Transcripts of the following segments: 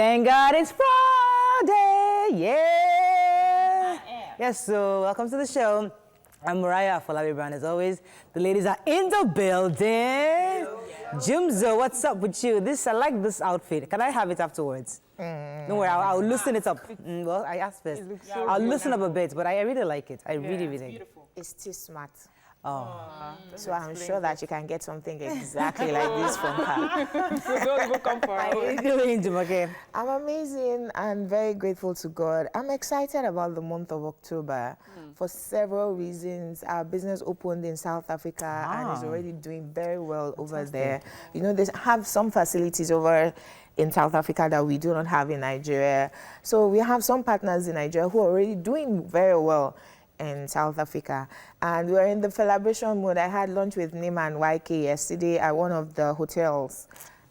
Thank God it's Friday, yeah. Yes, so welcome to the show. I'm Mariah for Larry Brown as always. The ladies are in the building. Jimzo, what's up with you? I like this outfit. Can I have it afterwards? Don't worry, I'll loosen it up. Well, I asked first. I'll loosen up a bit, but I really like it. I really like it. It's too smart. Oh. So I'm sure that you can get something exactly like this from her. So don't even come for How are you doing, Jumoke? I'm amazing and very grateful to God. I'm excited about the month of October for several reasons. Our business opened in South Africa and is already doing very well over there. You know, they have some facilities over in South Africa that we do not have in Nigeria. So we have some partners in Nigeria who are already doing very well in South Africa. And we're in the celebration mode. I had lunch with Nima and YK yesterday at one of the hotels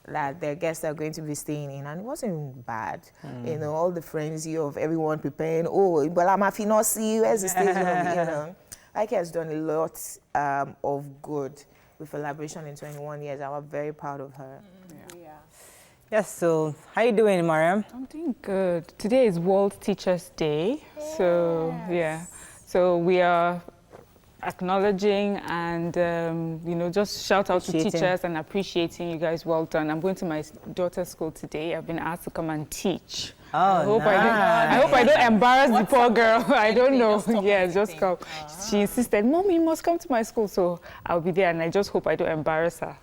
that their guests are going to be staying in, and it wasn't bad. You know, all the frenzy of everyone preparing, oh, but I'm a Finosi, where's the stage gonna be, you know. YK has done a lot of good with celebration in 21 years. I'm very proud of her. Yes, so how you doing, Mariam? I'm doing good. Today is World Teachers Day. So, yeah. So we are acknowledging and, you know, just shout out to teachers and appreciating you guys. Well done. I'm going to my daughter's school today. I've been asked to come and teach. Oh, I hope I don't embarrass the poor girl. I don't know. Yeah, just come. She insisted, Mommy, you must come to my school. So I'll be there, and I just hope I don't embarrass her.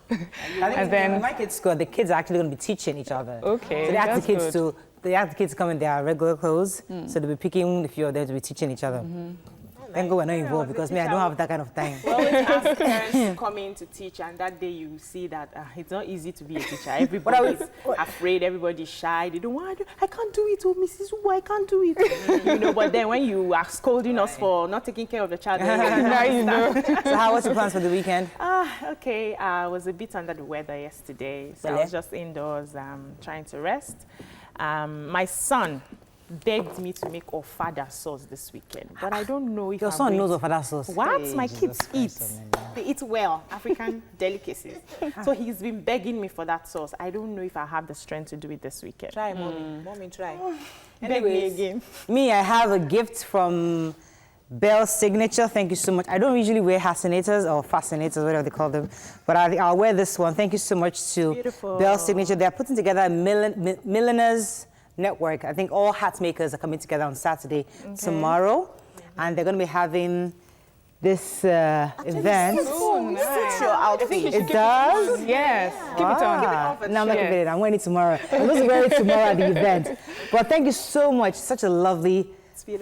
And then in my kids' school, the kids are actually going to be teaching each other. Okay, so they ask that's good. They ask the kids to come in their regular clothes, so they'll be picking if you're there to be teaching each other. Thank God we're not involved because me, I don't have that kind of time. We always ask parents to come in to teach, and that day you see that it's not easy to be a teacher. Everybody's afraid, everybody's shy. They don't want to. I can't do it. Oh, Mrs. Wu, I can't do it. You know, but then when you are scolding us for not taking care of the child, now you know. So how was your plans for the weekend? Okay. I was a bit under the weather yesterday, so I was just indoors trying to rest. My son begged me to make ofada sauce this weekend, but I don't know if your son knows ofada sauce. What? Hey, my Jesus kids Christ, eat. They eat well, African delicacies. So he's been begging me for that sauce. I don't know if I have the strength to do it this weekend. Try, Mommy. Mommy, try. Beg me again. Me, I have a gift from Bell's Signature. Thank you so much. I don't usually wear fascinators or fascinators, whatever they call them, but I'll wear this one. Thank you so much to Bell's Signature. They're putting together a milliners network. I think all hat makers are coming together on Saturday, tomorrow, and they're going to be having this event. Oh, nice. Your outfit. It does? Yes. Keep it on. Now I'm not keeping it. I'm wearing it tomorrow. I'm going to wear it tomorrow at the event. But thank you so much. Such a lovely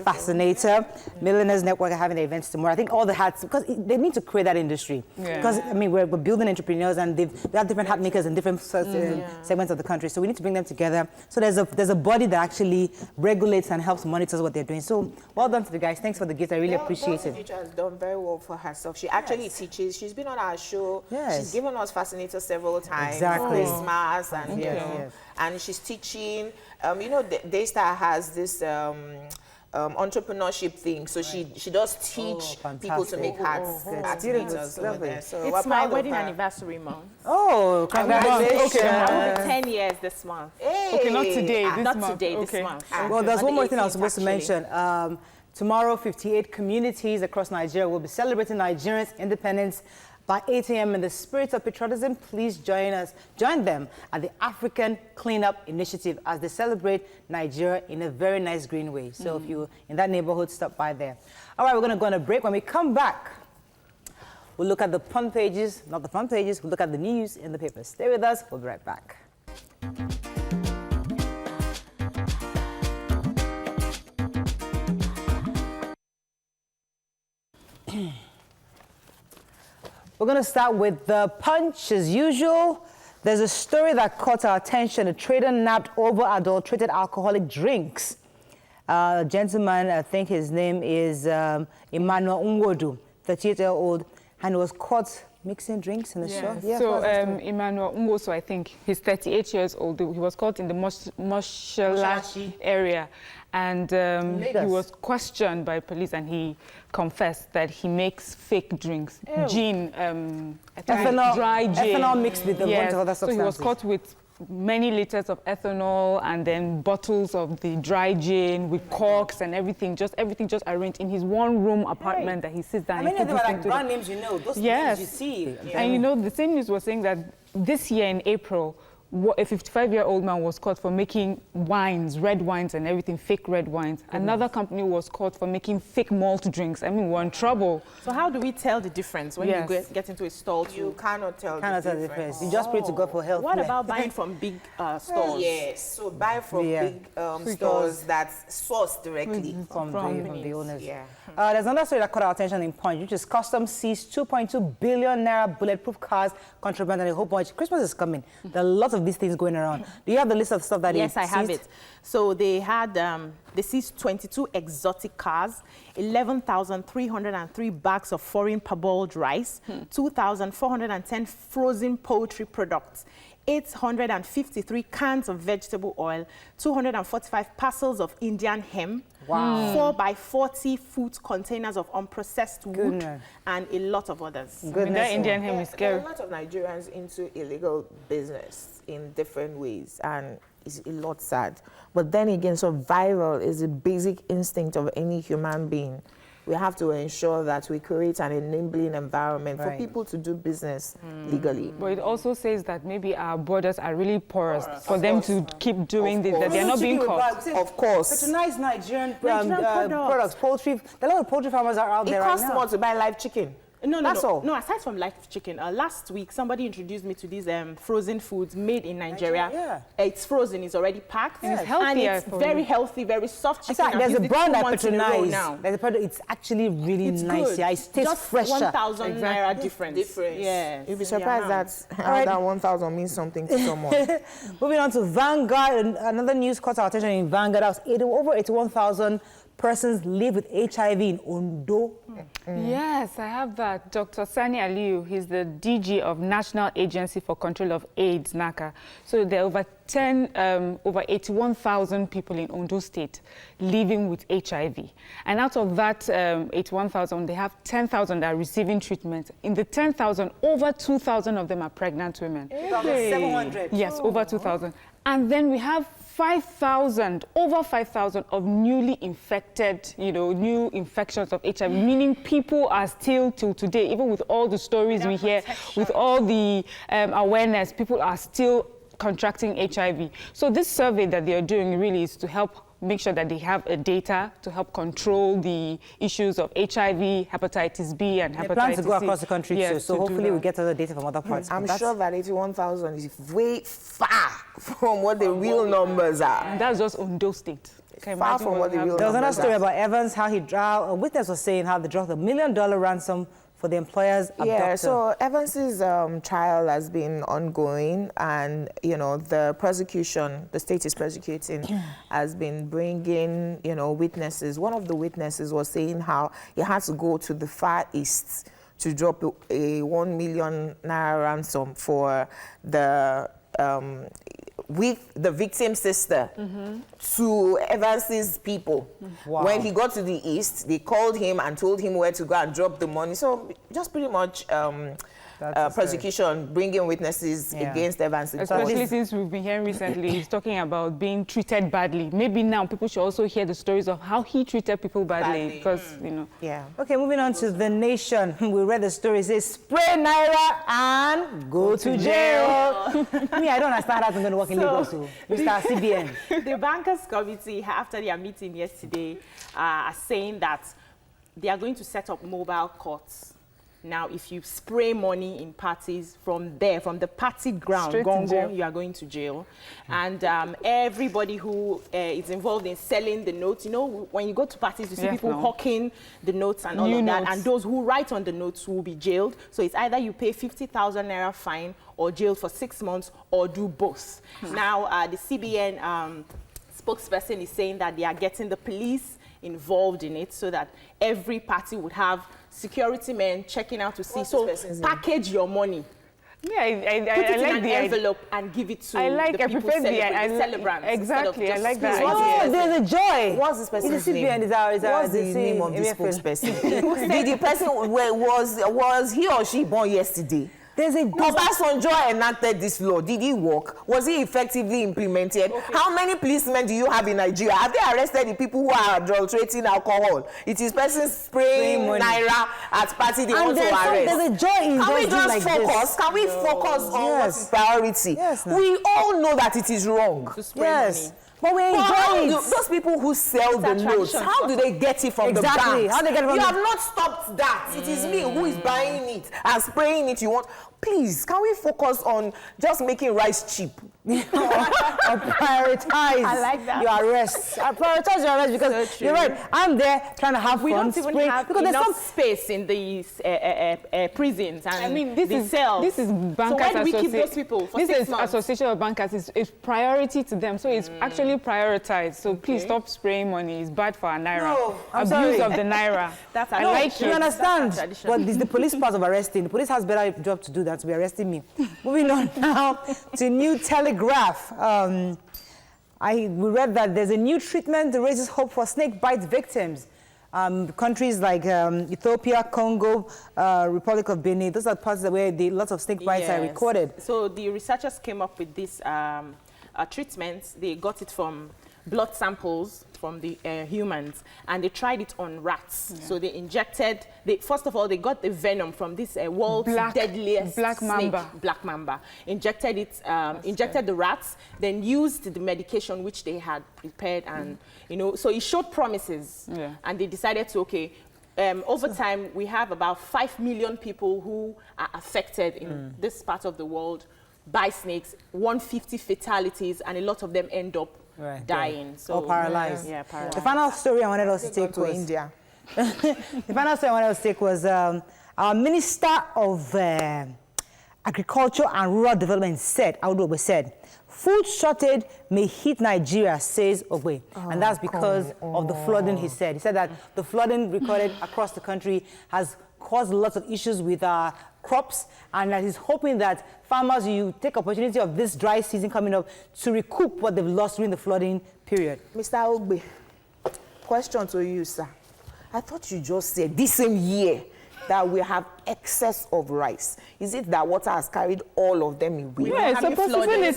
fascinator. Milliners Network are having the events tomorrow. I think all the hats, because they need to create that industry. Because, I mean, we're building entrepreneurs, and they have different hat makers in different segments of the country. So we need to bring them together. So there's a body that actually regulates and helps monitor what they're doing. So well done to the guys. Thanks for the gift. I really appreciate it. She has done very well for herself. She actually teaches. She's been on our show. She's given us Fascinator several times. Exactly. Christmas and, you know, and she's teaching. You know, Daystar has this entrepreneurship thing, so she does teach people to make hats. So it's my wedding anniversary month. Oh, congratulations! Okay, I will be 10 years this month. Hey. Okay, not today. This month. Well, there's one more thing I was supposed to mention. Tomorrow, 58 communities across Nigeria will be celebrating Nigerians' independence by 8 a.m. in the spirit of patriotism. Please join them at the African Cleanup Initiative as they celebrate Nigeria in a very nice green way. So if you're in that neighborhood, stop by there. All right, we're going to go on a break. When we come back, we'll look at the front pages, not the front pages, we'll look at the news in the papers. Stay with us, we'll be right back. We're going to start with the punch as usual. There's a story that caught our attention. A trader nabbed over adulterated alcoholic drinks. A gentleman, I think his name is Emmanuel Unwodu, 38-year-old, and was caught mixing drinks in the shop. Yeah, so Emmanuel Unwodu, I think he's 38 years old. He was caught in the Moshalashi area. And he was questioned by police, and he confessed that he makes fake drinks, gin, I think dry gin. Ethanol mixed with a bunch of other substances. So he was caught with many liters of ethanol and then bottles of the dry gin with corks and everything just arranged in his one-room apartment that he sits down. I mean, they were like brand names, you know, those names you see. And you know, the same news was saying that this year in April, a 55-year-old man was caught for making wines, red wines and everything, fake red wines. Another company was caught for making fake malt drinks. I mean, we're in trouble. So how do we tell the difference when you get into a stall? You cannot tell the difference. You just pray to God for help. What about buying from big stores? Yes, so buy from big stores that's sourced directly from the owners. Yeah. There's another story that caught our attention in Punch, which is Customs seized 2.2 billion naira bulletproof cars, contraband, and a whole bunch. Christmas is coming. There are lots of these things going around. Do you have the list of stuff that Yes, I have it. So they had, they seized 22 exotic cars, 11,303 bags of foreign parboiled rice, 2,410 frozen poultry products, 853 cans of vegetable oil, 245 parcels of Indian hemp, 4x40 food containers of unprocessed wood, and a lot of others. That Indian hemp is scary. There are a lot of Nigerians into illegal business in different ways, and it's a lot sad. But then again, survival is a basic instinct of any human being. We have to ensure that we create an enabling environment for people to do business legally. But it also says that maybe our borders are really porous for them to keep doing this, that they're not being caught. Of course. Patronize Nigerian products. Poultry. A lot of poultry farmers are out there right now. It costs more to buy live chicken. No, aside from live chicken, last week somebody introduced me to these frozen foods made in Nigeria. It's frozen, it's already packed. It's healthy. And it's very healthy, very soft chicken. There's a brand I patronize. There's a product, it's actually really nice. Good. Yeah, it tastes fresher. 1,000 naira difference. Yeah. You'll be surprised that 1,000 means something to someone. Moving on to Vanguard, another news caught our attention in Vanguard. Over 81,000 persons live with HIV in Ondo. Yes, I have that. Dr. Sani Aliyu, he's the DG of National Agency for Control of AIDS, NACA. So there are over 81,000 people in Ondo State living with HIV. And out of that 81,000, they have 10,000 that are receiving treatment. In the 10,000, over 2,000 of them are pregnant women. 2,700. Yes, over 2,000. And then we have over 5,000 of newly infected, new infections of HIV, meaning people are still, till today, even with all the stories we hear, with all the awareness, people are still contracting HIV. So this survey that they are doing really is to help make sure that they have data to help control the issues of HIV, hepatitis B, and hepatitis C. They plan to go across the country too, so hopefully we get other data from other parts. I'm sure that 81,000 is way far from what the real numbers are. And that's just Ondo State. Far from what the real numbers are. There was another story about Evans, how a witness was saying how they dropped $1 million ransom for the employer's abductor. Yeah, so Evans's trial has been ongoing, and the prosecution, the state is prosecuting, has been bringing witnesses. One of the witnesses was saying how he had to go to the Far East to drop a 1 million naira ransom for the with the victim's sister to Evans's people. Wow. When he got to the East, they called him and told him where to go and drop the money. So just pretty much prosecution bringing witnesses against Evans. Especially since we've been hearing recently, he's talking about being treated badly. Maybe now people should also hear the stories of how he treated people badly. Because, Yeah. Okay, moving on to The Nation. We read the story. It says, spray Naira and go to jail. Me, I don't understand how I'm going to work in Lagos. Mr. CBN. The Bankers Committee, after their meeting yesterday, are saying that they are going to set up mobile courts. Now, if you spray money in parties from the party ground, you are going to jail. And everybody who is involved in selling the notes, when you go to parties, you see people hawking the notes and all of that. And those who write on the notes will be jailed. So it's either you pay 50,000 naira fine or jail for 6 months or do both. Now, the CBN spokesperson is saying that they are getting the police involved in it so that every party would have security men checking out to see. So package your money. Yeah, I put it like in an envelope and give it to the people celebrants. Exactly, I like that. Oh, there's a joy. What's this person's name? What's the name of this spokesperson? The person was he or she born yesterday? There's a Obasanjo enacted this law. Did it work? Was it effectively implemented? Okay. How many policemen do you have in Nigeria? Have they arrested the people who are adulterating alcohol? It is persons spraying naira at party they want to arrest. There's a joy in Can we just like focus? this? Can we focus on what is priority? Yes, we all know that it is wrong. To spray money. But we enjoy it. Those people who sell the notes, how do they get it from the bank? How they get it from You have not stopped that. It is me who is buying it and spraying it. You want? Please, can we focus on just making rice cheap? Or prioritize I like that. your arrests. Prioritize your arrests because So you're right. I'm there trying to have We fun. don't even have because enough space in these prisons and I mean, this is bankers. So why do we keep those people for 6 months? This is Association of Bankers. It's priority to them, so it's actually prioritized. So please stop spraying money. It's bad for our naira. No, I'm Abuse sorry. of the naira. That's I no, like You it. understand? tradition. But it's the police part of arresting. The police has better job to do than to be arresting me. Moving on now to New Telegraph. We read that there's a new treatment that raises hope for snake bite victims. Countries like Ethiopia, Congo, Republic of Benin, those are parts where lots of snake bites are recorded. So the researchers came up with this treatment. They got it from blood samples from the humans, and they tried it on rats. Yeah. So they injected, first of all, they got the venom from this world's deadliest black mamba. snake, black mamba. Injected it, injected the rats, then used the medication which they had prepared, and so it showed promises. Yeah. And they decided to, over time, we have about 5 million people who are affected in this part of the world by snakes, 150 fatalities, and a lot of them end up dying. So, or paralyzed. Yeah, paralyzed. The final story I wanted us to take was India. The final story I wanted us to take was our Minister of Agriculture and Rural Development said, Audobe said, food shortage may hit Nigeria, says Ogbe. And that's because of the flooding, he said. He said that the flooding recorded across the country has caused lots of issues with our crops, and that he's hoping that farmers, you take opportunity of this dry season coming up to recoup what they've lost during the flooding period. Mr. Ogbe, question to you, sir. I thought you just said this same year that we have excess of rice. Is it that water has carried all of them away? Yeah, it's a possibility.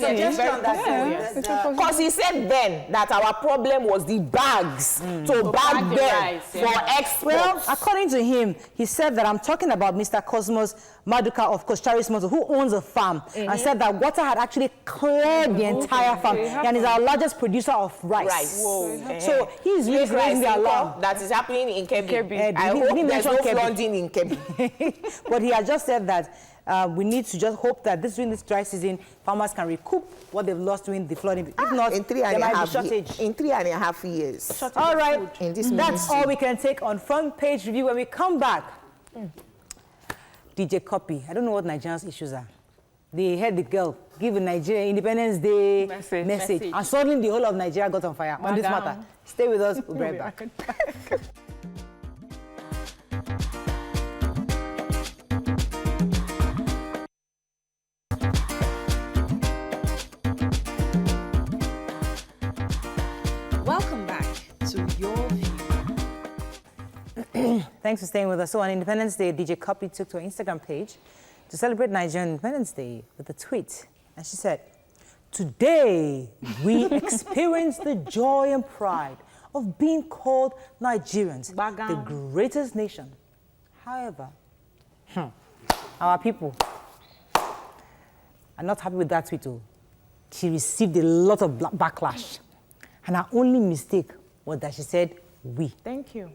Because he said then that our problem was the bags, to bag them for export. Well, according to him, he said that I'm talking about Mr. Cosmos Maduka of Kocharis Motor, who owns a farm, and said that water had actually cleared the entire farm, and is our largest producer of rice. So he's raising the alarm. That is happening in Kebbi. I He hope didn't there's mention no Kebbi. flooding in Kebbi. But he has just said that we need to just hope that during this dry season, farmers can recoup what they've lost during the flooding. If not, in there might be shortage. in 3.5 years. All right, that's all we can take on Front Page Review. When we come back, DJ Copy. I don't know what Nigerians' issues are. They heard the girl give a Nigeria Independence Day message. And suddenly the whole of Nigeria got on fire on this matter. Stay with us. We'll be right back. Welcome back to Your View. Thanks for staying with us. So on Independence Day, DJ Copy took to her Instagram page to celebrate Nigerian Independence Day with a tweet. And she said, "Today, we experience the joy and pride of being called Nigerians, the greatest nation. However, our people are not happy with that tweet. She received a lot of backlash. And her only mistake was that she said, we." Thank you.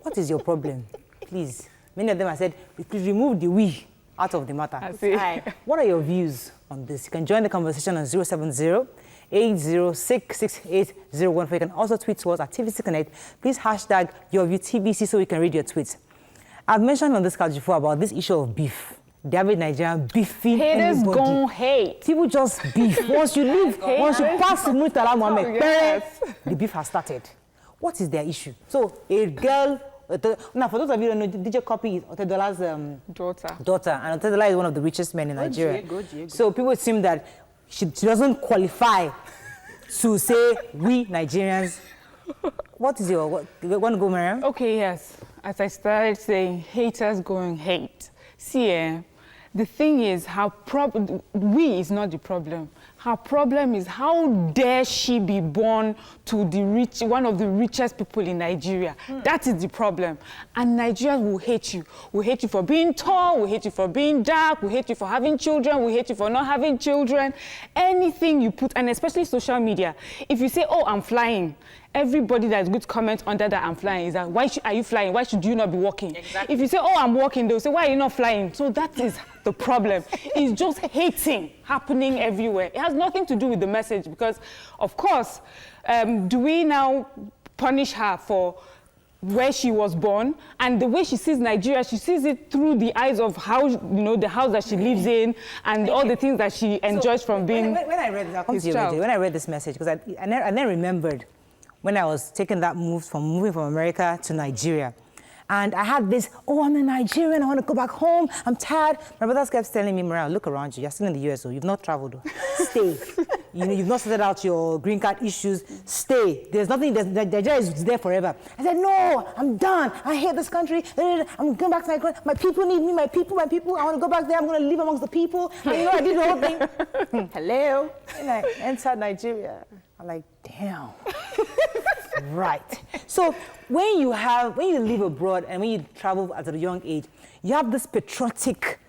What is your problem? Please. Many of them have said, please remove the we out of the matter. What are your views on this? You can join the conversation on 070-806-6801. You can also tweet to us at TVC Connect. Please hashtag your view TBC so we can read your tweets. I've mentioned on this couch before about this issue of beef. The average Nigerian beefing Haters anybody. gon' hate. People just beef. Once you leave, once you pass Murtala Mohammed, the beef has started. What is their issue? So a girl, now for those of you who don't know, DJ Copy is Otedola's daughter, and Otedola is one of the richest men in Nigeria. Good. So people assume that she doesn't qualify to say we Nigerians. What is you want to go, Mariam? Okay, yes. As I started saying, haters going hate. See, the thing is, we is not the problem. Her problem is how dare she be born to one of the richest people in Nigeria. That is the problem. And Nigerians will hate you. We hate you for being tall, we hate you for being dark, we hate you for having children, we hate you for not having children. Anything you put, and especially social media. If you say, oh, I'm flying, everybody that's good to comment under that I'm flying is that, why are you flying? Why should you not be walking? Exactly. If you say, oh, I'm walking, they'll say, why are you not flying? So that is the problem. It's just hating happening everywhere. It has nothing to do with the message because, of course, do we now punish her for where she was born and the way she sees Nigeria? She sees it through the eyes of how, the house that she lives in and all the things that she enjoys from being. When I read this, I'll come to you later. When I read this message, because I never remembered when I was taking that move from moving from America to Nigeria. And I had this, oh, I'm a Nigerian, I want to go back home, I'm tired. My brothers kept telling me, Mariah, look around you, you're still in the US, so you've not traveled. Stay. You've not sorted out your green card issues. Stay. There's nothing, Nigeria is there forever. I said, no, I'm done. I hate this country. I'm going back to my country. My people need me, my people. I want to go back there. I'm going to live amongst the people. And I did the whole thing. Hello. And I entered Nigeria. I'm like, damn. Right. So when you live abroad and when you travel at a young age, you have this patriotic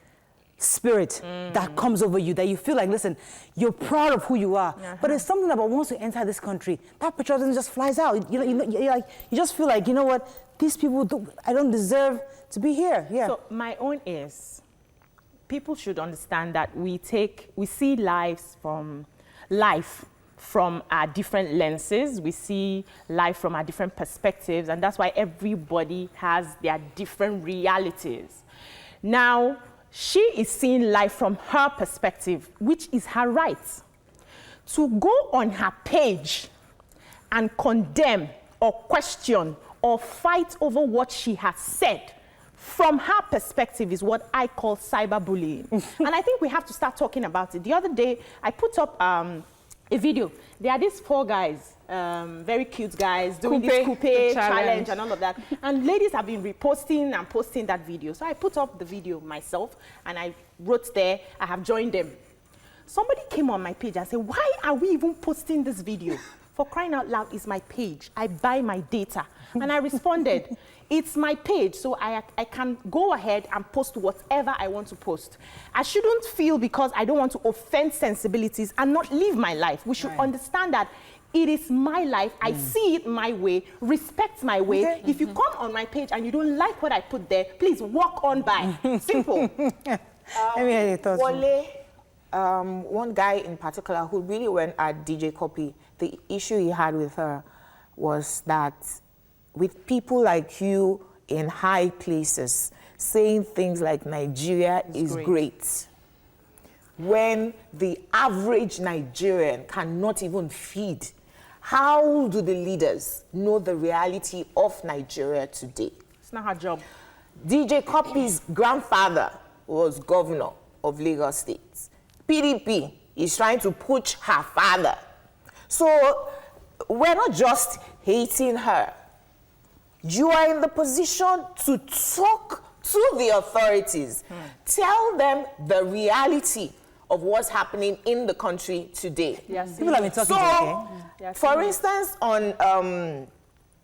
spirit that comes over you, that you feel like, listen, you're proud of who you are. But there's something about once you enter this country, that patriotism just flies out. You just feel like, you know what, these people, I don't deserve to be here. Yeah. So my own is, people should understand that we see life from our different lenses. We see life from our different perspectives, and that's why everybody has their different realities. Now, she is seeing life from her perspective, which is her right. To go on her page and condemn or question or fight over what she has said from her perspective is what I call cyberbullying. And I think we have to start talking about it. The other day, I put up a video. There are these 4 guys, very cute guys, doing this coupe challenge and all of that. And ladies have been reposting and posting that video. So I put up the video myself and I wrote there, I have joined them. Somebody came on my page and said, why are we even posting this video? For crying out loud, it's my page. I buy my data. And I responded, it's my page, so I can go ahead and post whatever I want to post. I shouldn't feel because I don't want to offend sensibilities and not live my life. We should understand that it is my life. I see it my way, respect my way. Okay. If you come on my page and you don't like what I put there, please walk on by. Simple. Wale, one guy in particular who really went at DJ Copy, the issue he had with her was that with people like you in high places saying things like Nigeria is great, when the average Nigerian cannot even feed, how do the leaders know the reality of Nigeria today? It's not her job. DJ Copy's grandfather was governor of Lagos State. PDP is trying to push her father. So we're not just hating her. You are in the position to talk to the authorities. Tell them the reality of what's happening in the country today. Yes. People have been talking for instance, on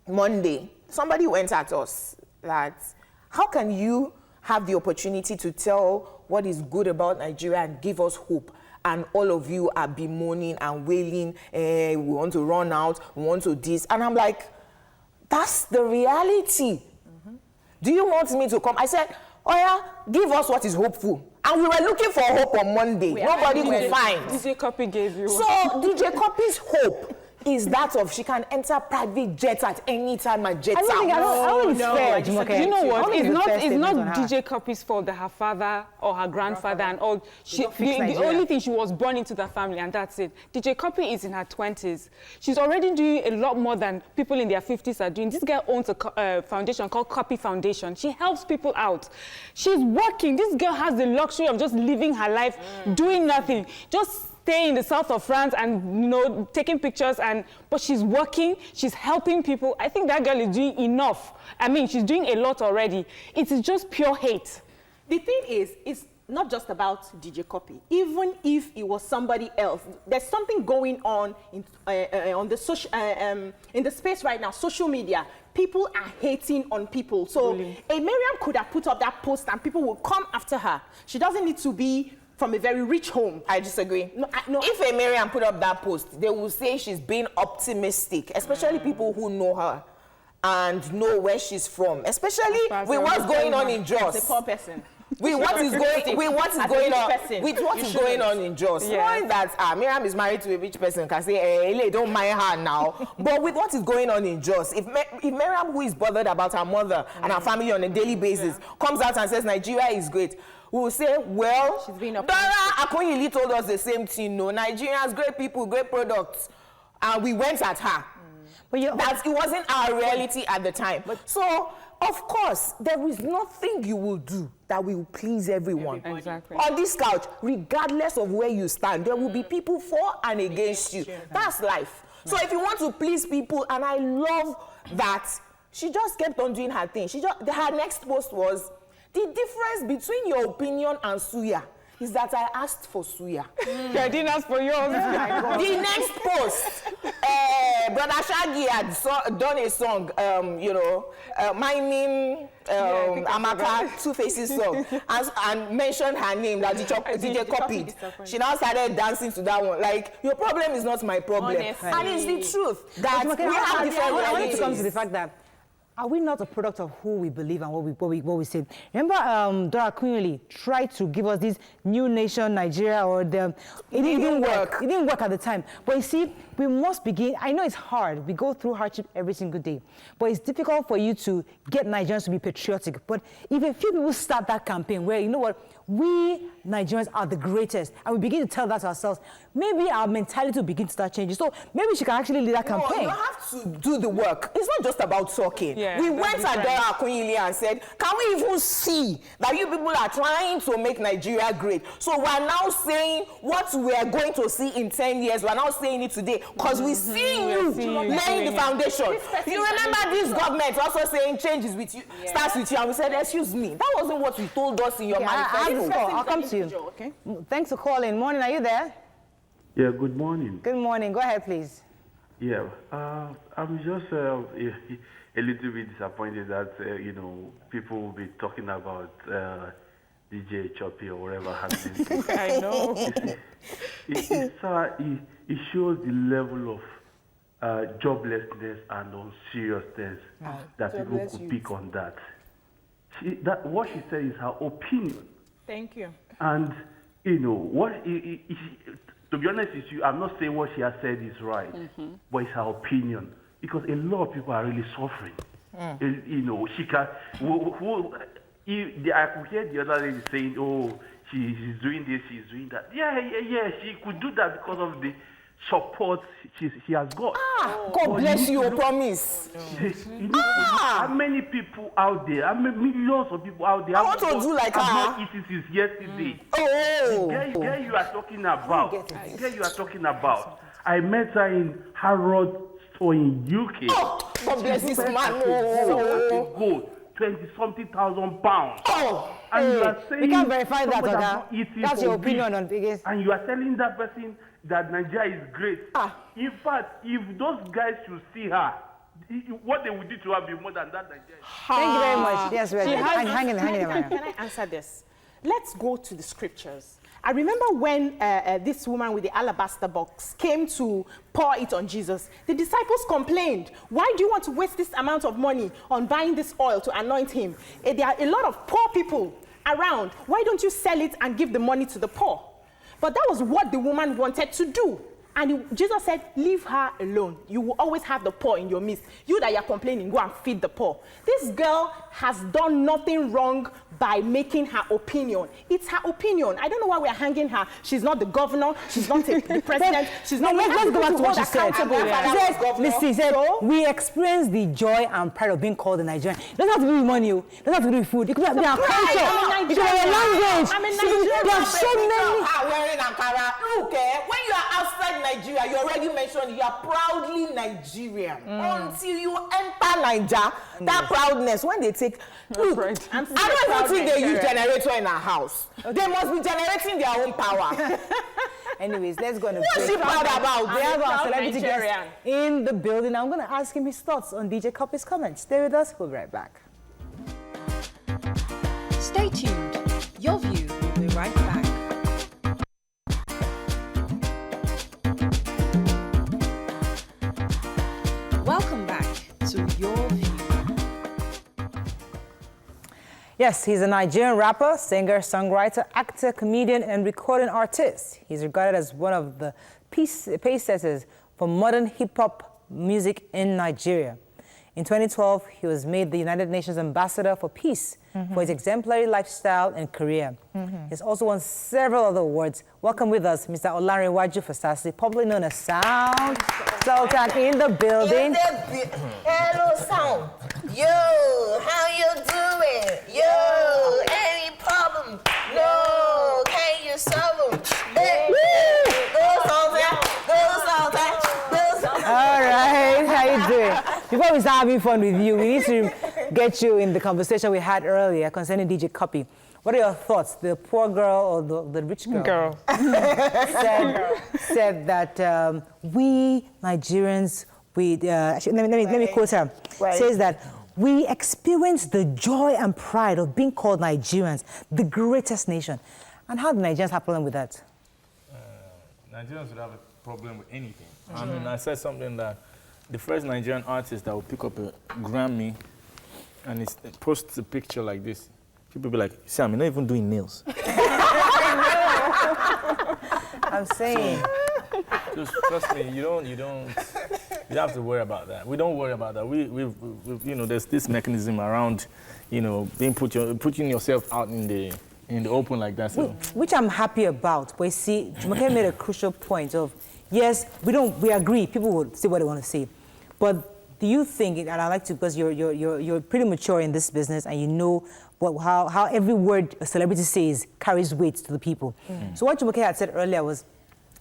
Monday, somebody went at us that, how can you have the opportunity to tell what is good about Nigeria and give us hope, and all of you are bemoaning and wailing, we want to run out, we want to this. And I'm like, that's the reality. Do you want me to come? I said, oh yeah, give us what is hopeful. And we were looking for hope on Monday. Nobody could find. DJ Copy gave you. So DJ Copy's hope is that of she can enter private jets at any time and jet out. I don't think it's fair. You know what? It's not DJ Copy's fault that her father or her grandfather and all. The only thing, she was born into the family and that's it. DJ Copy is in her 20s. She's already doing a lot more than people in their 50s are doing. This girl owns a foundation called Copy Foundation. She helps people out. She's working. This girl has the luxury of just living her life, doing nothing. Just stay in the south of France and taking pictures, but she's working, she's helping people. I think that girl is doing enough. I mean, she's doing a lot already. It is just pure hate. The thing is, it's not just about DJ Copy. Even if it was somebody else, there's something going on in the social, in the space right now, social media. People are hating on people. So a Miriam could have put up that post and people will come after her. She doesn't need to be from a very rich home. I disagree. No, if a Miriam put up that post, they will say she's being optimistic, especially people who know her and know where she's from, especially with what's going on in Jos. It's a poor person. With what is going on in Jos. Knowing that Miriam is married to a rich person can say, hey, don't mind her now. But with what is going on in Jos, if Miriam, who is bothered about her mother and her family on a daily basis, comes out and says Nigeria is great, we will say, well, Dara Akunyili told us the same thing. No, Nigerians, great people, great products. And we went at her. But it wasn't our reality at the time. So, of course, there is nothing you will do that will please everyone. Exactly. On this couch, regardless of where you stand, there will be people for and against you. That's life. So if you want to please people, and I love that, she just kept on doing her thing. Her next post was, the difference between your opinion and suya is that I asked for suya. I didn't ask for yours. The next post, Brother Shaggy had done a song, miming Amaka Two Faces song, and mentioned her name, that DJ copied. She now started dancing to that one. Like, your problem is not my problem. Honestly. And it's the truth that we have different I want realities. to come to the fact that, are we not a product of who we believe and what we say? Remember, Dora Akunyili tried to give us this new nation, Nigeria, or it didn't work. It didn't work at the time. But you see, we must begin. I know it's hard. We go through hardship every single day. But it's difficult for you to get Nigerians to be patriotic. But if a few people start that campaign where, you know what, we Nigerians are the greatest, and we begin to tell that to ourselves, maybe our mentality will begin to start changing. So maybe she can actually lead that campaign. You have to do the work. It's not just about talking. Yeah, we went at Dora Akunyili and said, can we even see that you people are trying to make Nigeria great? So we're now saying what we are going to see in 10 years. We're now saying it today because we see you laying the foundation. You remember this government also saying change is with you, starts with you, and we said, excuse me, that wasn't what you told us in your manifesto. I'll come to you. Okay. Thanks for calling. Morning, are you there? Yeah, good morning. Good morning. Go ahead, please. Yeah, I'm just a little bit disappointed that, people will be talking about DJ Choppy or whatever happening. I know. It shows the level of joblessness and unseriousness that people could pick on that. What she said is her opinion. Thank you. And, to be honest with you, I'm not saying what she has said is right, but it's her opinion. Because a lot of people are really suffering. She can, I could hear the other lady saying, oh, she's doing this, she's doing that. Yeah, she could do that because of the support she has got. God bless you, I promise. How many people out there, millions of people out there, I want to do like her. Not eaten since yesterday. The girl you are talking about, I met her in Harrods store in UK. Oh, God bless this man. Gold, 20-something thousand pounds. And you are saying we can't verify that, okay? That's your opinion on biggest. And you are telling that person that Nigeria is great. In fact, if those guys should see her, what they would do to her be more than that Nigeria. Thank you very much. Yes, we're hang in. Can I answer this? Let's go to the scriptures. I remember when this woman with the alabaster box came to pour it on Jesus, the disciples complained, why do you want to waste this amount of money on buying this oil to anoint him? There are a lot of poor people around. Why don't you sell it and give the money to the poor? But that was what the woman wanted to do. And Jesus said, leave her alone. You will always have the poor in your midst. You that you're complaining, go and feed the poor. This girl has done nothing wrong by making her opinion. It's her opinion. I don't know why we're hanging her. She's not the governor. She's not the president. She's not. Let's go back to what she said. She said, we experience the joy and pride of being called a Nigerian. It doesn't have to do with money. It doesn't have to do with food. It could be our culture. It could be our language. I'm a Nigerian. There are so many. Wearing Ankara. Look, when you are outside Nigeria, you already mentioned you are proudly Nigerian. Until you enter Nigeria, that proudness, when they take... Look, right. I don't even think they use generator in our house. They must be generating their own power. Anyways, let's go on a What's break. she proud about? We have our proud celebrity guest Nigerian. in the building. I'm going to ask him his thoughts on DJ Cuppy's comments. Stay with us. We'll be right back. Stay tuned. Your View will be right back. Welcome back to Your View. Yes, he's a Nigerian rapper, singer, songwriter, actor, comedian, and recording artist. He's regarded as one of the pacesetters for modern hip-hop music in Nigeria. In 2012, he was made the United Nations Ambassador for Peace for his exemplary lifestyle and career. He's also won several other awards. Welcome with us, Mr. Larry Gaaga, popularly known as Sound. Sultan in the building. Hello, Sound. Yo, how you doing? Yo, any problem? No, can you solve them? Hey, go, Sultan. Go, Sultan. Go, Sultan. All right, how you doing? Before we start having fun with you, we need to get you in the conversation we had earlier concerning DJ Cuppy. What are your thoughts? The poor girl or the rich girl? said that we Nigerians, actually, let me quote her. Right. Says that we experience the joy and pride of being called Nigerians, the greatest nation. And how do Nigerians have a problem with that? Nigerians would have a problem with anything. I mean, I said something that the first Nigerian artist that will pick up a Grammy and it posts a picture like this, people be like, Sam, you're not even doing nails. I'm saying. Just trust me, you don't have to worry about that. We don't worry about that. We you know, there's this mechanism around, you know, putting yourself out in the open like that. So. Which I'm happy about. But you see, Jumoke made a crucial point of, yes, we agree, people will say what they want to say. But do you think, and I like to, because you're pretty mature in this business and you know how every word a celebrity says carries weight to the people. So what Jumoke had said earlier was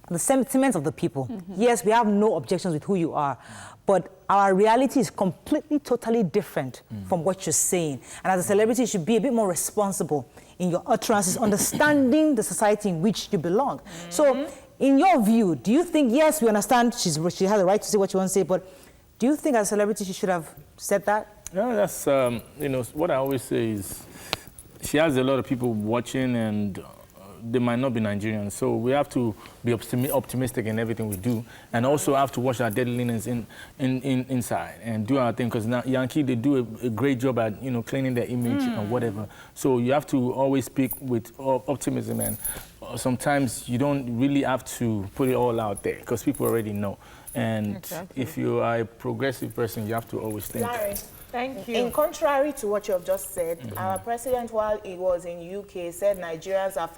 the sentiments of the people. Yes, we have no objections with who you are, but our reality is completely, totally different from what you're saying. And as a celebrity, you should be a bit more responsible in your utterances, understanding the society in which you belong. So, in your view, do you think, yes, we understand she has the right to say what she wants to say, but do you think as a celebrity she should have said that? No, that's, you know, what I always say is she has a lot of people watching and they might not be Nigerians. So we have to be optimistic in everything we do and also have to watch our deadliness inside and do our thing, because now Yankee, they do a great job at, you know, cleaning their image and whatever. So you have to always speak with optimism, and sometimes you don't really have to put it all out there because people already know. And if you are a progressive person, you have to always think. Larry, thank you. in contrary to what you have just said, our president, while he was in UK, said Nigerians are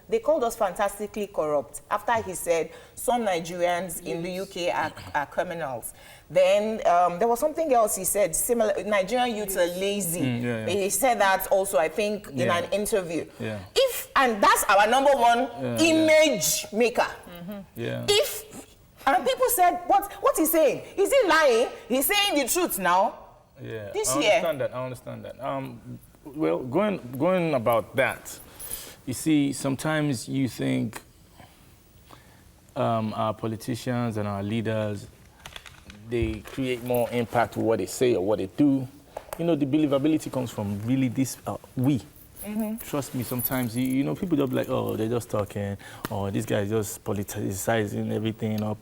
they called us fantastically corrupt. After he said some Nigerians in the UK are criminals. Then there was something else he said, similar, Nigerian youths are lazy. He said that also, I think, in an interview. And that's our number one image maker. And people said, what he's saying? Is he lying? He's saying the truth now. Yeah, this I year. understand that. Well, going about that, you see, sometimes you think our politicians and our leaders, they create more impact with what they say or what they do. You know, the believability comes from really this, we. Trust me, sometimes, you know, people just be like, oh, they're just talking, or this guy is just politicizing everything up.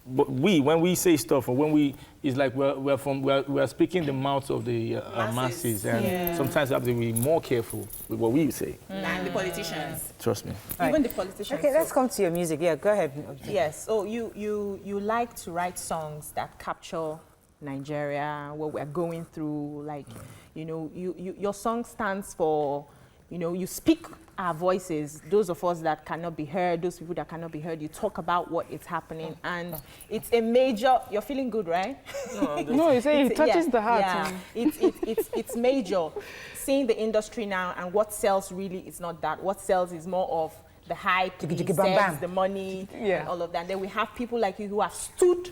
But when we say stuff, or when it's like we're speaking the mouths of the masses, and sometimes we have to be more careful with what we say. And the politicians. Trust me. Even the politicians. Okay, let's come to your music. Yeah, go ahead. Yes, so you like to write songs that capture Nigeria, what we're going through, like, you know, your song stands for, you know, you speak our voices, those of us that cannot be heard, those people that cannot be heard, you talk about what is happening, and it's a major, you're feeling good, right? No, you say it touches the heart. Yeah, it's major. Seeing the industry now and what sells really is not that. What sells is more of the hype, the Jiggy, bam, sex, bam. the money, Yeah. and all of that. And then we have people like you who have stood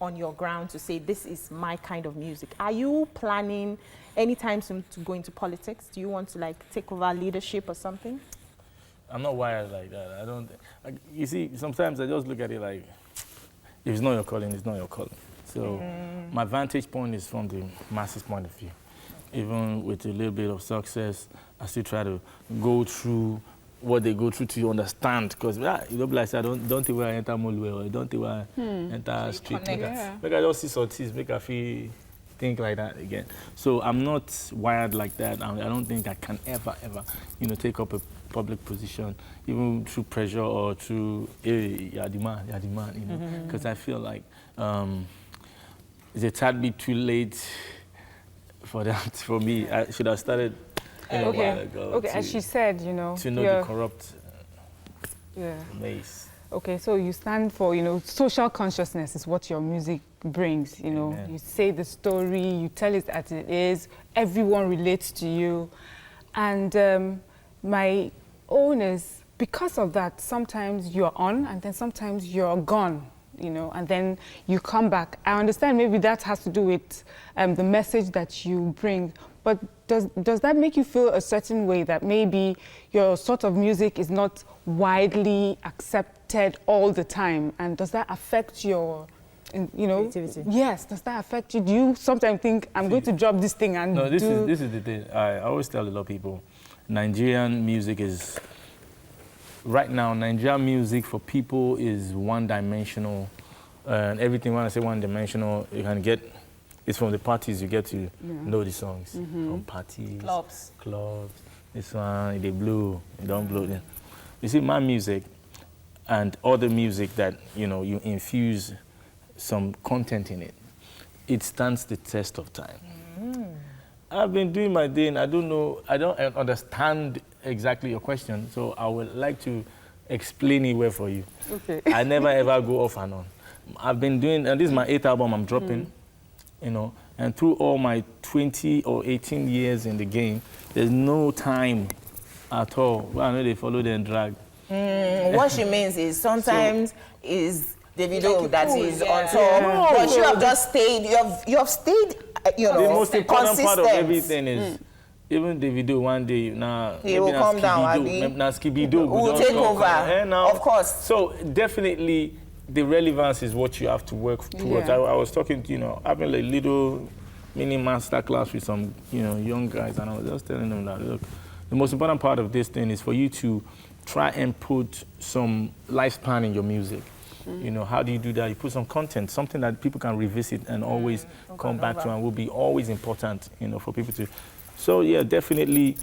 on your ground to say, this is my kind of music. Are you planning anytime soon to go into politics? Do you want to like take over leadership or something? I'm not wired like that. I don't. You see, sometimes I just look at it like, if it's not your calling, it's not your calling. So my vantage point is from the masses' point of view. Even with a little bit of success, I still try to go through what they go through to understand. Because you don't be like, don't think where I enter Molwe or don't think where I enter street. Make I just see sorties, make I feel think like that again. So I'm not wired like that. I don't think I can ever, take up a public position, even through pressure or through, hey, you're the man, Because I feel like it's a tad bit too late for that, for me. I should have started a while ago. Okay, as she said, to know the corrupt maze. Okay, so you stand for, social consciousness is what your music brings, Amen. You say the story, you tell it as it is, everyone relates to you. And my own is, because of that, sometimes you're on and then sometimes you're gone, and then you come back. I understand maybe that has to do with the message that you bring, but does that make you feel a certain way that maybe your sort of music is not widely accepted all the time? And does that affect your, creativity? Yes, does that affect you? Do you sometimes think, I'm going to drop this thing and No, this is the thing. I always tell a lot of people, Nigerian music is, right now, Nigerian music for people is one-dimensional. And everything, when I say one-dimensional, you can get, it's from the parties you get to know the songs. From parties, clubs, this one, they blow, they don't blow them. You see, my music and other music that, you infuse some content in it, it stands the test of time. I've been doing my thing. I don't understand exactly your question, so I would like to explain it well for you. Okay. I never ever go off and on. I've been doing, and this is my 8th album I'm dropping, and through all my 20 or 18 years in the game, there's no time at all. Well, I know they follow them drag. What she means is sometimes is Davido Like that cool, is yeah. on top, but you have just stayed. You have stayed. The most important part of consistent. everything is even Davido one day now He will come down, Abi. Now Skibido Will take over, of course. So definitely the relevance is what you have to work towards. Yeah. I was talking to, having a little mini master class with some, young guys, and I was just telling them that, look, the most important part of this thing is for you to try and put some lifespan in your music. How do you do that? You put some content, something that people can revisit and always come back to, and will be always important, for people to. So yeah, definitely,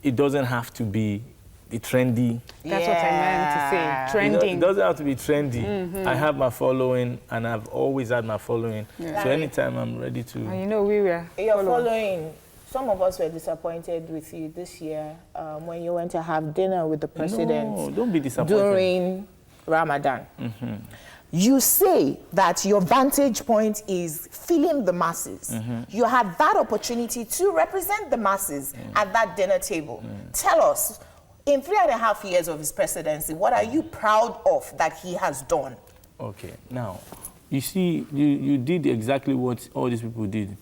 it doesn't have to be the trendy. That's what I meant to say, trending. It doesn't have to be trendy. I have my following, and I've always had my following. So anytime I'm ready to. And we were You're following. Some of us were disappointed with you this year when you went to have dinner with the president. No, don't be disappointed. During Ramadan. You say that your vantage point is feeling the masses. You had that opportunity to represent the masses at that dinner table. Tell us, in 3.5 years of his presidency, what are you proud of that he has done? Okay, now, you see, you did exactly what all these people did.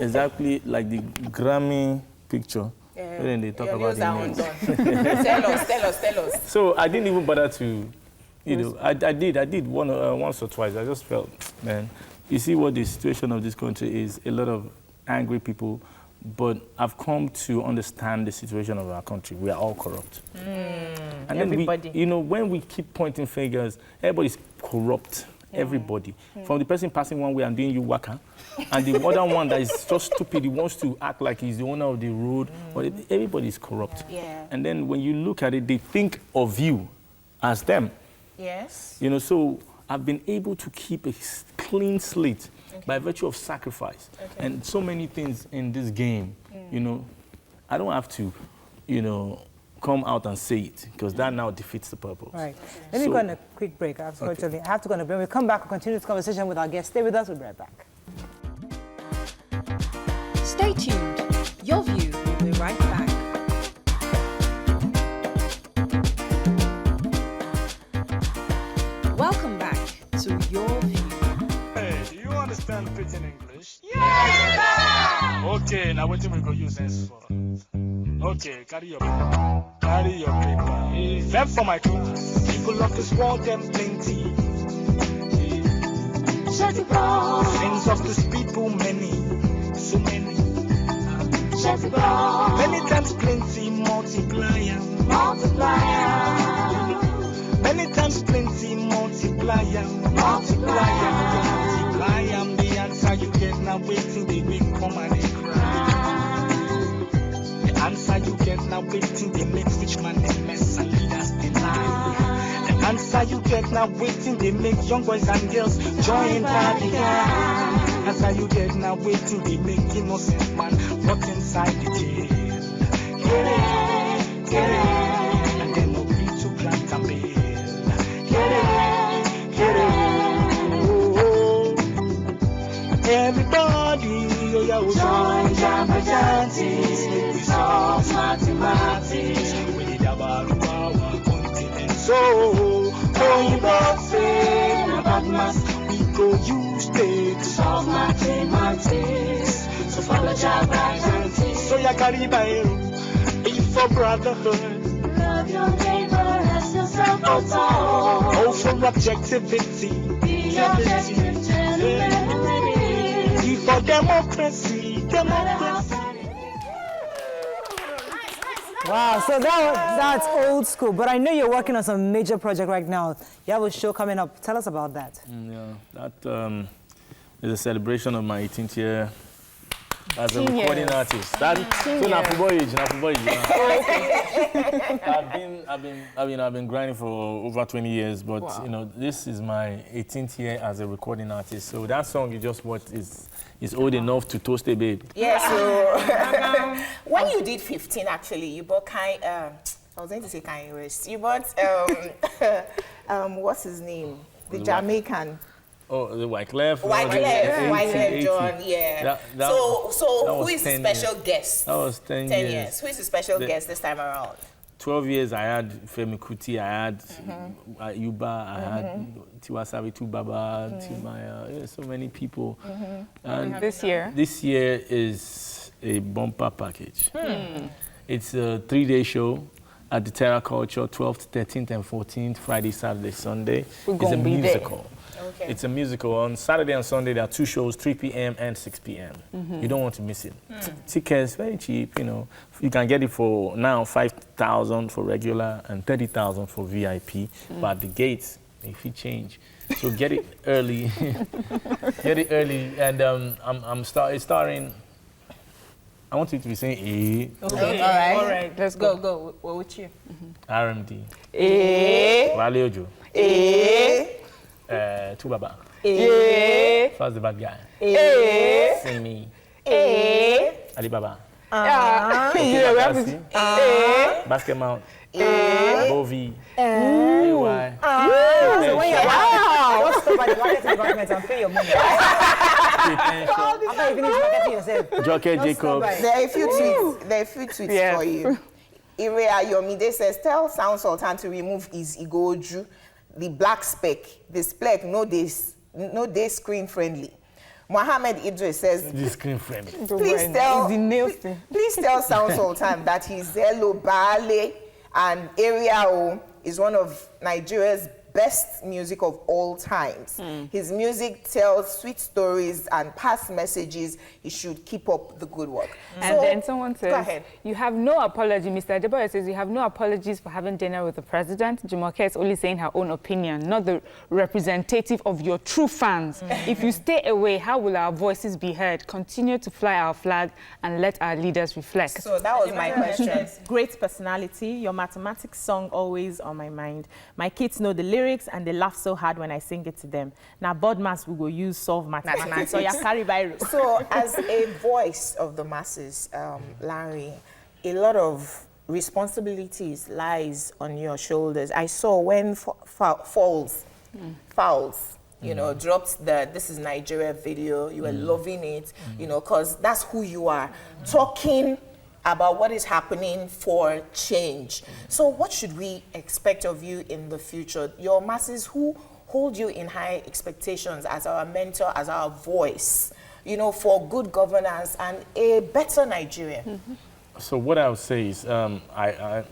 Exactly like the Grammy picture. When they talk about the names. Tell us. So I didn't even bother to, I did once or twice. I just felt, man, you see what the situation of this country is, a lot of angry people, but I've come to understand the situation of our country. We are all corrupt. And then everybody. when we keep pointing fingers, everybody's corrupt. Everybody. From the person passing one way and doing you waka, and the other one that is just stupid, he wants to act like he's the owner of the road, but everybody is corrupt. Yeah. And then when you look at it, they think of you as them. Yes. So I've been able to keep a clean slate by virtue of sacrifice. And so many things in this game, I don't have to, come out and say it, because that now defeats the purpose. Right. Let me go on a quick break. Unfortunately, I have to go on a break. We'll come back and continue this conversation with our guest. Stay with us. We'll be right back. Stay tuned. Your View will be right back. Okay, now what we go use this for? Okay, carry your paper. Them for my class. People of this world, them plenty. Sins of this people, many, so many. Many times plenty, multiplier. Many times plenty, multiplier. The answer you get now, waiting, they make come and they cry. The answer you get now, waiting, they make rich man they mess and leaders deny. The answer you get now, waiting, they make young boys and girls join party. Answer you get now, waiting, they make innocent man rot inside the jail. Get it, and then no be to grant a bail. Get it, oh. Everybody, join Jamba Jantis, make we solve mathematics. We need about our continent. So, going back, say, about math, we go use it to solve mathematics. So follow Jamba Jantis. So ya Caribbean, if for brotherhood, love your neighbor as yourself. Oh, for objectivity, be objective, gentlemen. For democracy. Wow, so that's old school. But I know you're working on some major project right now. You have a show coming up. Tell us about that. Yeah, that is a celebration of my 18th year as a recording artist. That so now football age. I've been grinding for over 20 years, but you know, this is my 18th year as a recording artist. So that song you just watched is old enough to toast a babe. Yeah, so when you did 15, actually, you bought I was going to say Kanye West. You bought, what's his name? The Jamaican. Oh, the Wyclef. Wyclef John, yeah. So who is the special guest? That was 10 years. Who is the special guest this time around? 12 years, I had Femi Kuti, I had Yuba, I had Tiwa Savitu Baba, Timaya, so many people. And This year is a bumper package. It's a 3-day show at the Terra Culture, 12th, 13th, and 14th, Friday, Saturday, Sunday. It's a musical. Okay. It's a musical. On Saturday and Sunday, there are 2 shows, 3 p.m. and 6 p.m. You don't want to miss it. Tickets, very cheap, you know. You can get it for now, 5,000 for regular and 30,000 for VIP. But at the gates, if you change. So get it early. Get it early. And it's starring, I want you to be saying A. Okay, all right. Let's go. What with you? RMD. A. Wale Ojo. A. Tubaba. A. First the bad guy. A. Sing me. A. Alibaba. A. Basket Mount. A. Bovi. AY. Wow! What's the marketing department and pay your money? I'm not even marketing yourself. Joker Jacobs. There are a few tweets for you. Ire Ayomide says, tell Sound Sultan to remove his Igoju, the black speck. The speck, no day screen friendly. Mohammed Idris says, this screen friendly. Please tell Sound Sultan that his Hello Baale and Area is one of Nigeria's best music of all times. His music tells sweet stories and past messages. He should keep up the good work. And then someone says, you have no apology. Mr. Adeboye says, you have no apologies for having dinner with the president. Jumoke is only saying her own opinion, not the representative of your true fans. If you stay away, how will our voices be heard? Continue to fly our flag and let our leaders reflect. So that was my question. Great personality. Your mathematics song always on my mind. My kids know the lyrics and they laugh so hard when I sing it to them. Now, Bodmas we go use solve mathematics. So you carry by. So as a voice of the masses, Larry, a lot of responsibilities lies on your shoulders. I saw when Fowls, you know, dropped the This Is Nigeria video, you were loving it, you know, because that's who you are. Talking about what is happening for change. So what should we expect of you in the future? Your masses who hold you in high expectations as our mentor, as our voice. you know, for good governance and a better Nigeria? So what I would say is, I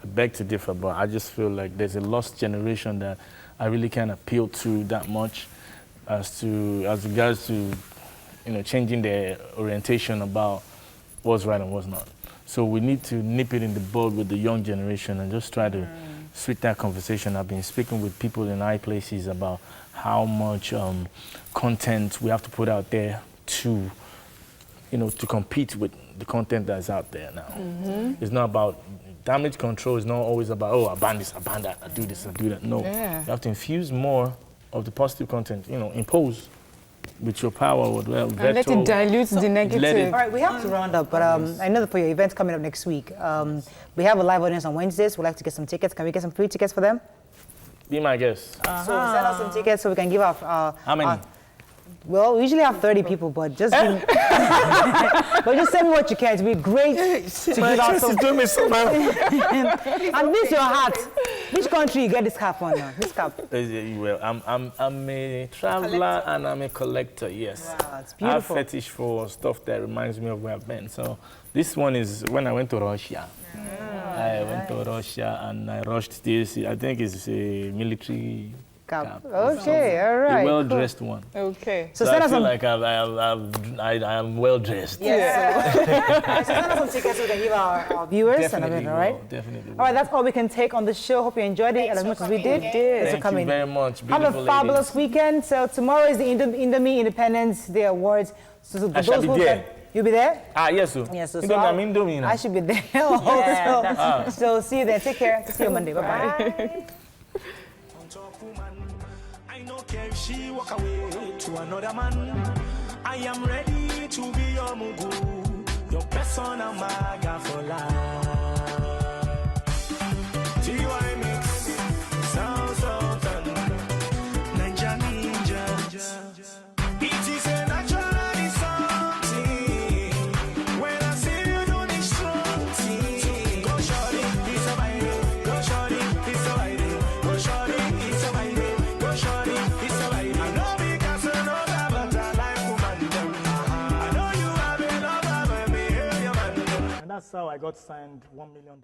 beg to differ, but I just feel like there's a lost generation that I really can't appeal to that much as regards to, changing their orientation about what's right and what's not. So we need to nip it in the bud with the young generation and just try to switch that conversation. I've been speaking with people in high places about how much content we have to put out there to, to compete with the content that's out there now. It's not about damage control. It's not always about, oh, I ban this, I ban that, I do this, I do that. No, you have to infuse more of the positive content, impose with your power or well, and let it dilute the negative. All right, we have to round up, but I know that for your event coming up next week, we have a live audience on Wednesdays. We'd like to get some tickets. Can we get some free tickets for them? Be my guest. So send us some tickets so we can give our how many? Well, we usually have 30 people, but just but just send me what you can. It'd be great to give out some. Do me so well. And this your hat. Which country you get this cap on now? This cap. Well, I'm a traveler and I'm a collector. Yes. Wow, it's beautiful. I have fetish for stuff that reminds me of where I've been. So this one is when I went to Russia. I went to Russia and I rushed this. I think it's a military cap. Okay, all right. A well-dressed one. Okay. So So send I us feel some. like I am well-dressed. Yes. So send us some tickets so we can give our viewers Definitely and all right? will, definitely will. All right, that's all we can take on the show. Hope you enjoyed it as much as we did. Thanks for Thank coming. you very much. Have a Beautiful fabulous ladies. weekend. So tomorrow is the Indomie Independence Day Awards. So I shall be there. You'll be there? Yes, sir. Yes, so I'm Indomie now. I should be there also. So see you there. Take care. See you Monday. Bye-bye. I don't care if she walk away to another man. I am ready to be your mugu, your persona maga for life. TY mix, sound Sultan, Ninja Ninja. It is a natural something. When I see you do this strong thing, go shorty, it's a vibe. Go shorty, it's a vibe. Go shorty, it's a vibe. Go shorty, it's a vibe. I know because I know that, but I like woman them. I know you have a lover, but me hear your man them. And that's how I got signed $1 million.